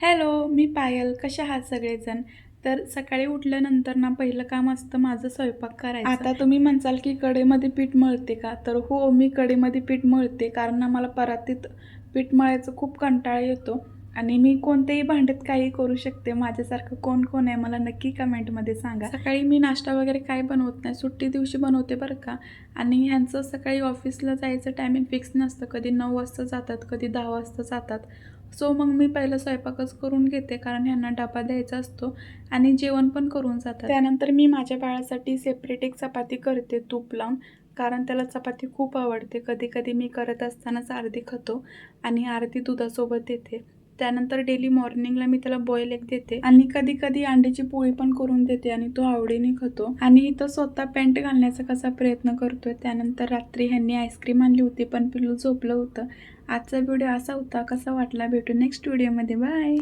Hello, मी पायल. कशा आहात सगळेजण? तर सकाळी उठल्यानंतर ना पहिलं काम असतं माझं स्वयंपाक करायचं. आता तुम्ही म्हणसाल की कढईमध्ये पीठ मळते का? तर हो, मी कढईमध्ये पीठ मळते कारण ना मला परातीत पीठ मळायचं खूप कंटाळा येतो आणि मी कोणत्याही भांड्यात काही करू शकते. माझ्यासारखं कोण कोण आहे मला नक्की कमेंटमध्ये सांगा. सकाळी मी नाश्ता वगैरे काही बनवत नाही, सुट्टी दिवशी बनवते बरं का. आणि ह्यांचं सकाळी ऑफिसला जायचं टायमिंग फिक्स नसतं, कधी 9 वाजता जातात, कधी 10 वाजता जातात. सो मग मी पहिलं स्वयंपाकच करून घेते कारण ह्यांना डबा द्यायचा असतो आणि जेवण पण करून जातात. त्यानंतर मी माझ्या बाळासाठी सेपरेट एक चपाती करते तूप लावून, कारण त्याला चपाती खूप आवडते. कधी कधी मी करत असतानाच अर्धी खातो आणि अर्धी दुधासोबत देते. त्यानंतर डेली मॉर्निंगला मी त्याला बॉईल एग देते आणि कधी कधी अंड्याची पोळी पण करून देते आणि तो आवडीने खातो. आणि इथं स्वतः पॅन्ट घालण्याचा कसा प्रयत्न करतोय. त्यानंतर रात्री ह्यांनी आईस्क्रीम आणली होती पण पिल्लू झोपलं होतं. आजचा व्हिडिओ असा होता. कसा वाटला? भेटू नेक्स्ट व्हिडिओमध्ये. बाय.